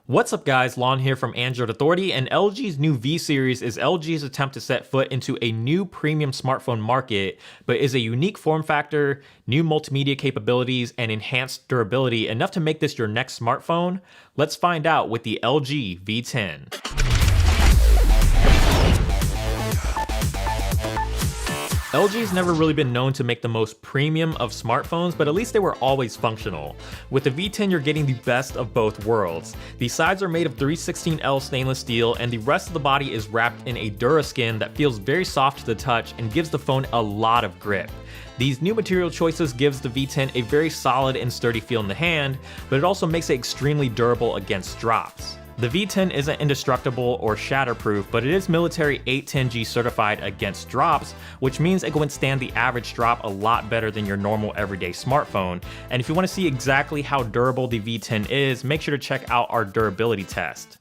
What's up guys, Lon here from Android Authority, and LG's new V series is LG's attempt to set foot into a new premium smartphone market, but is a unique form factor, new multimedia capabilities, and enhanced durability enough to make this your next smartphone? Let's find out with the LG V10. LG's never really been known to make the most premium of smartphones, but at least they were always functional. With the V10, you're getting the best of both worlds. The sides are made of 316L stainless steel, and the rest of the body is wrapped in a Duraskin that feels very soft to the touch and gives the phone a lot of grip. These new material choices gives the V10 a very solid and sturdy feel in the hand, but it also makes it extremely durable against drops. The V10 isn't indestructible or shatterproof, but it is military 810G certified against drops, which means it can withstand the average drop a lot better than your normal everyday smartphone. And if you want to see exactly how durable the V10 is, make sure to check out our durability test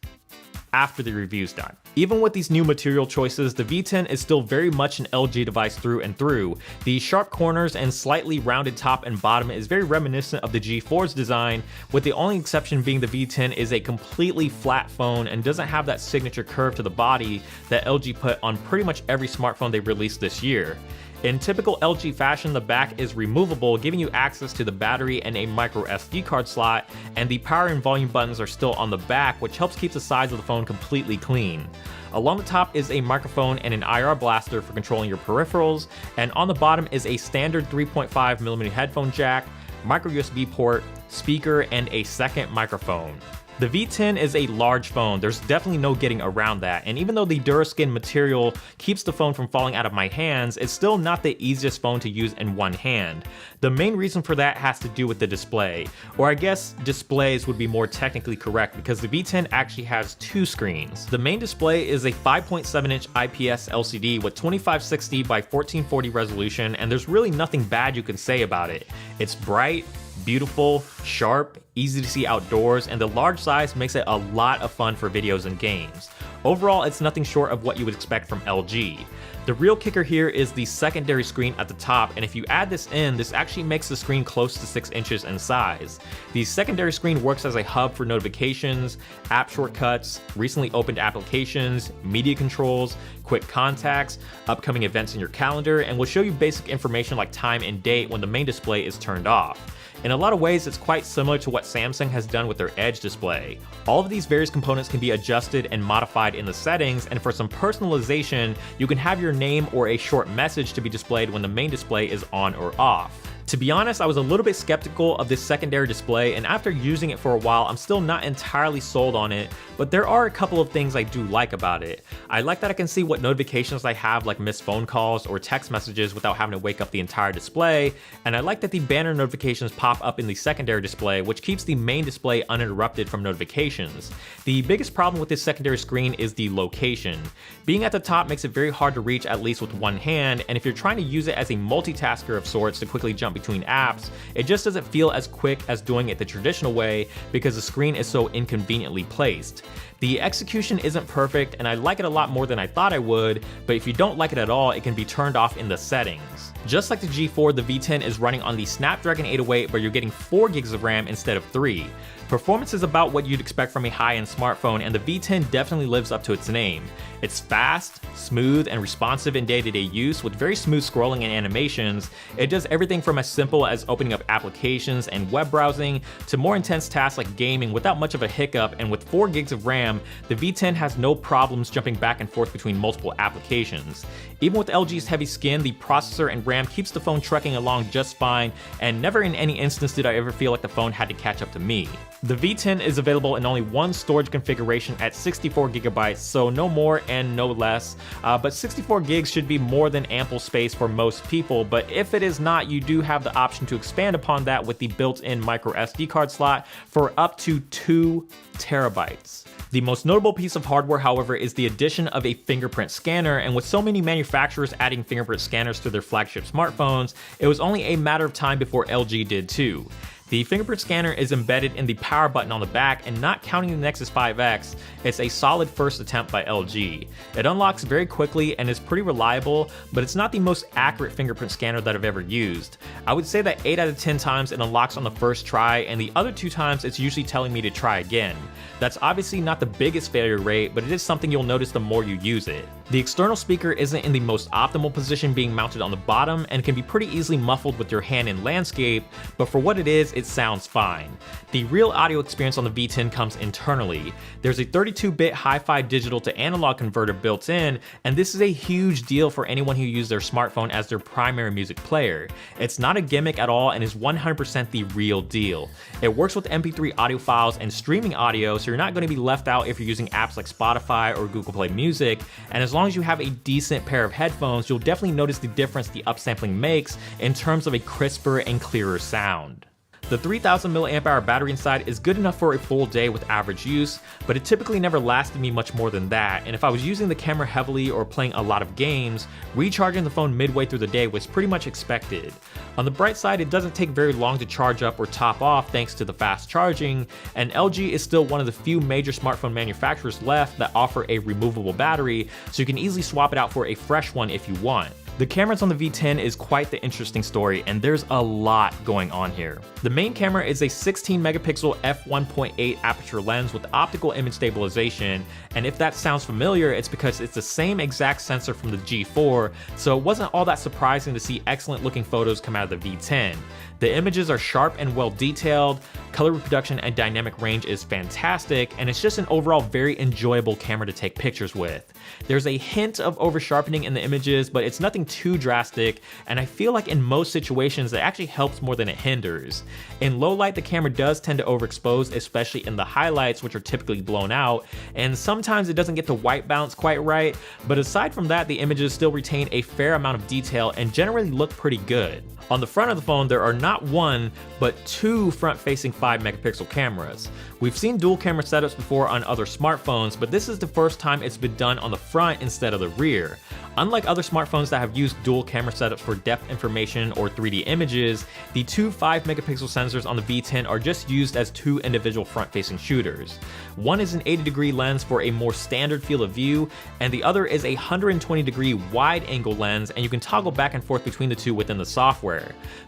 after the review's done. Even with these new material choices, the V10 is still very much an LG device through and through. The sharp corners and slightly rounded top and bottom is very reminiscent of the G4's design, with the only exception being the V10 is a completely flat phone and doesn't have that signature curve to the body that LG put on pretty much every smartphone they released this year. In typical LG fashion, the back is removable, giving you access to the battery and a micro SD card slot, and the power and volume buttons are still on the back, which helps keep the sides of the phone completely clean. Along the top is a microphone and an IR blaster for controlling your peripherals, and on the bottom is a standard 3.5mm headphone jack, micro USB port, speaker, and a second microphone. The V10 is a large phone, there's definitely no getting around that, and even though the Duraskin material keeps the phone from falling out of my hands, it's still not the easiest phone to use in one hand. The main reason for that has to do with the display, or I guess displays would be more technically correct because the V10 actually has two screens. The main display is a 5.7-inch IPS LCD with 2560 by 1440 resolution, and there's really nothing bad you can say about it. It's bright, beautiful, sharp, easy to see outdoors, and the large size makes it a lot of fun for videos and games. Overall, it's nothing short of what you would expect from LG. The real kicker here is the secondary screen at the top, and if you add this in, this actually makes the screen close to 6 inches in size. The secondary screen works as a hub for notifications, app shortcuts, recently opened applications, media controls, quick contacts, upcoming events in your calendar, and will show you basic information like time and date when the main display is turned off. In a lot of ways, it's quite similar to what Samsung has done with their Edge display. All of these various components can be adjusted and modified in the settings, and for some personalization, you can have your name or a short message to be displayed when the main display is on or off. To be honest, I was a little bit skeptical of this secondary display, and after using it for a while, I'm still not entirely sold on it, but there are a couple of things I do like about it. I like that I can see what notifications I have, like missed phone calls or text messages, without having to wake up the entire display, and I like that the banner notifications pop up in the secondary display, which keeps the main display uninterrupted from notifications. The biggest problem with this secondary screen is the location. Being at the top makes it very hard to reach, at least with one hand, and if you're trying to use it as a multitasker of sorts to quickly jump between apps, it just doesn't feel as quick as doing it the traditional way because the screen is so inconveniently placed. The execution isn't perfect, and I like it a lot more than I thought I would, but if you don't like it at all, it can be turned off in the settings. Just like the G4, the V10 is running on the Snapdragon 808, but you're getting 4 gigs of RAM instead of 3. Performance is about what you'd expect from a high-end smartphone, and the V10 definitely lives up to its name. It's fast, smooth, and responsive in day-to-day use with very smooth scrolling and animations. It does everything from as simple as opening up applications and web browsing to more intense tasks like gaming without much of a hiccup, and with 4 gigs of RAM, the V10 has no problems jumping back and forth between multiple applications. Even with LG's heavy skin, the processor and RAM keeps the phone trucking along just fine, and never in any instance did I ever feel like the phone had to catch up to me. The V10 is available in only one storage configuration at 64GB, so no more and no less, but 64 gigs should be more than ample space for most people, but if it is not, you do have the option to expand upon that with the built-in micro SD card slot for up to 2 terabytes. The most notable piece of hardware, however, is the addition of a fingerprint scanner, and with so many manufacturers adding fingerprint scanners to their flagship smartphones, it was only a matter of time before LG did too. The fingerprint scanner is embedded in the power button on the back, and not counting the Nexus 5X, it's a solid first attempt by LG. It unlocks very quickly and is pretty reliable, but it's not the most accurate fingerprint scanner that I've ever used. I would say that 8 out of 10 times it unlocks on the first try, and the other 2 times it's usually telling me to try again. That's obviously not the biggest failure rate, but it is something you'll notice the more you use it. The external speaker isn't in the most optimal position, being mounted on the bottom, and can be pretty easily muffled with your hand in landscape, but for what it is, it sounds fine. The real audio experience on the V10 comes internally. There's a 32-bit hi-fi digital to analog converter built in, and this is a huge deal for anyone who uses their smartphone as their primary music player. It's not a gimmick at all and is 100% the real deal. It works with MP3 audio files and streaming audio, so you're not going to be left out if you're using apps like Spotify or Google Play Music, and as long as you have a decent pair of headphones, you'll definitely notice the difference the upsampling makes in terms of a crisper and clearer sound. The 3000 mAh battery inside is good enough for a full day with average use, but it typically never lasted me much more than that, and if I was using the camera heavily or playing a lot of games, recharging the phone midway through the day was pretty much expected. On the bright side, it doesn't take very long to charge up or top off thanks to the fast charging, and LG is still one of the few major smartphone manufacturers left that offer a removable battery, so you can easily swap it out for a fresh one if you want. The cameras on the V10 is quite the interesting story, and there's a lot going on here. The main camera is a 16 megapixel f1.8 aperture lens with optical image stabilization, and if that sounds familiar, it's because it's the same exact sensor from the G4, so it wasn't all that surprising to see excellent looking photos come out of the V10. The images are sharp and well detailed, color reproduction and dynamic range is fantastic, and it's just an overall very enjoyable camera to take pictures with. There's a hint of over sharpening in the images, but it's nothing too drastic, and I feel like in most situations it actually helps more than it hinders. In low light, the camera does tend to overexpose, especially in the highlights, which are typically blown out, and sometimes it doesn't get the white balance quite right, but aside from that, the images still retain a fair amount of detail and generally look pretty good. On the front of the phone, there are not one, but 2 front-facing 5 megapixel cameras. We've seen dual camera setups before on other smartphones, but this is the first time it's been done on the front instead of the rear. Unlike other smartphones that have used dual camera setups for depth information or 3D images, the 2 5 megapixel sensors on the V10 are just used as 2 individual front-facing shooters. One is an 80-degree lens for a more standard field of view, and the other is a 120-degree wide-angle lens, and you can toggle back and forth between the two within the software.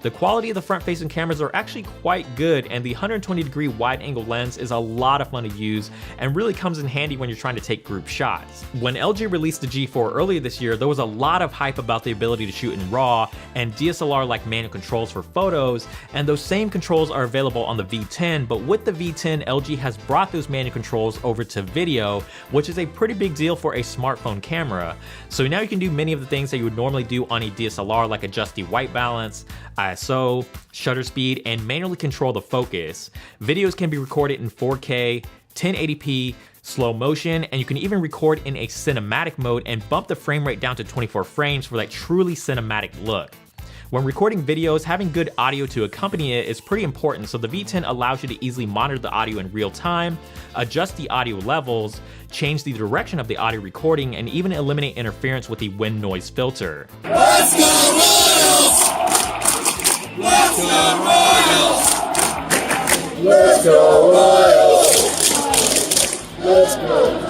The quality of the front-facing cameras are actually quite good, and the 120-degree wide-angle lens is a lot of fun to use and really comes in handy when you're trying to take group shots. When LG released the G4 earlier this year, there was a lot of hype about the ability to shoot in RAW and DSLR-like manual controls for photos, and those same controls are available on the V10, but with the V10, LG has brought those manual controls over to video, which is a pretty big deal for a smartphone camera. So now you can do many of the things that you would normally do on a DSLR, like adjust the white balance, ISO, shutter speed, and manually control the focus. Videos can be recorded in 4K, 1080p, slow motion, and you can even record in a cinematic mode and bump the frame rate down to 24 frames for that truly cinematic look. When recording videos, having good audio to accompany it is pretty important, so the V10 allows you to easily monitor the audio in real time, adjust the audio levels, change the direction of the audio recording, and even eliminate interference with the wind noise filter. Let's go Royals! Let's go Royals! Let's go Royals! Let's go.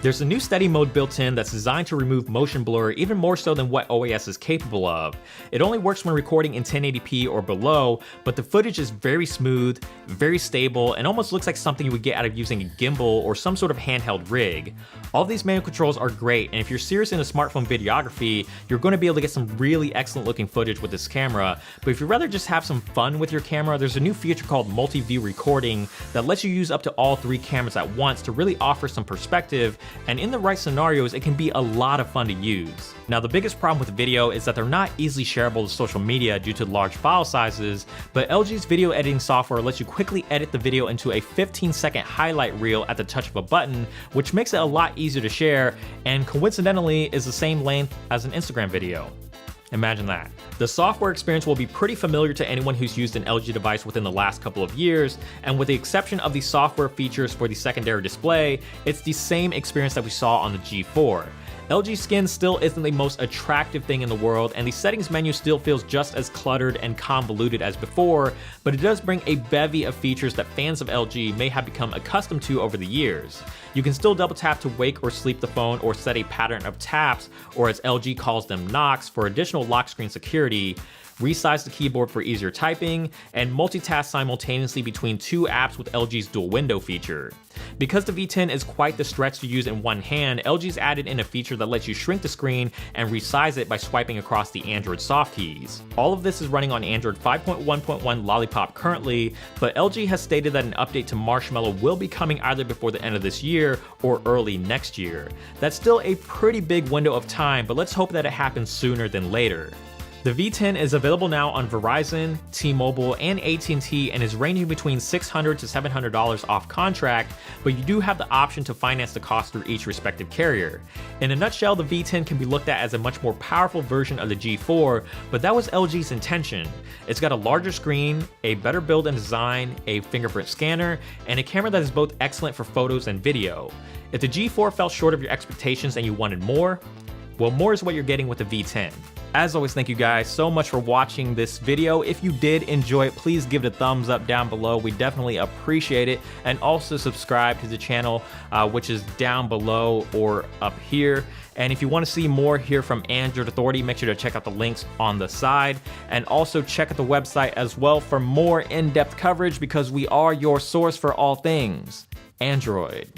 There's a new steady mode built in that's designed to remove motion blur even more so than what OAS is capable of. It only works when recording in 1080p or below, but the footage is very smooth, very stable, and almost looks like something you would get out of using a gimbal or some sort of handheld rig. All these manual controls are great, and if you're serious in smartphone videography, you're going to be able to get some really excellent looking footage with this camera. But if you'd rather just have some fun with your camera, there's a new feature called multi-view recording that lets you use up to all 3 cameras at once to really offer some perspective, and in the right scenarios, it can be a lot of fun to use. Now, the biggest problem with video is that they're not easily shareable to social media due to large file sizes, but LG's video editing software lets you quickly edit the video into a 15-second highlight reel at the touch of a button, which makes it a lot easier to share, and coincidentally is the same length as an Instagram video. Imagine that. The software experience will be pretty familiar to anyone who's used an LG device within the last couple of years, and with the exception of the software features for the secondary display, it's the same experience that we saw on the G4. LG Skin still isn't the most attractive thing in the world, and the settings menu still feels just as cluttered and convoluted as before, but it does bring a bevy of features that fans of LG may have become accustomed to over the years. You can still double tap to wake or sleep the phone or set a pattern of taps, or as LG calls them, knocks, for additional lock screen security, resize the keyboard for easier typing, and multitask simultaneously between two apps with LG's dual window feature. Because the V10 is quite the stretch to use in one hand, LG's added in a feature that lets you shrink the screen and resize it by swiping across the Android soft keys. All of this is running on Android 5.1.1 Lollipop currently, but LG has stated that an update to Marshmallow will be coming either before the end of this year or early next year. That's still a pretty big window of time, but let's hope that it happens sooner than later. The V10 is available now on Verizon, T-Mobile, and AT&T and is ranging between $600 to $700 off contract, but you do have the option to finance the cost through each respective carrier. In a nutshell, the V10 can be looked at as a much more powerful version of the G4, but that was LG's intention. It's got a larger screen, a better build and design, a fingerprint scanner, and a camera that is both excellent for photos and video. If the G4 fell short of your expectations and you wanted more, well, more is what you're getting with the V10. As always, thank you guys so much for watching this video. If you did enjoy it, please give it a thumbs up down below. We definitely appreciate it. And also subscribe to the channel, which is down below or up here. And if you want to see more here from Android Authority, make sure to check out the links on the side. And also check out the website as well for more in-depth coverage, because we are your source for all things Android.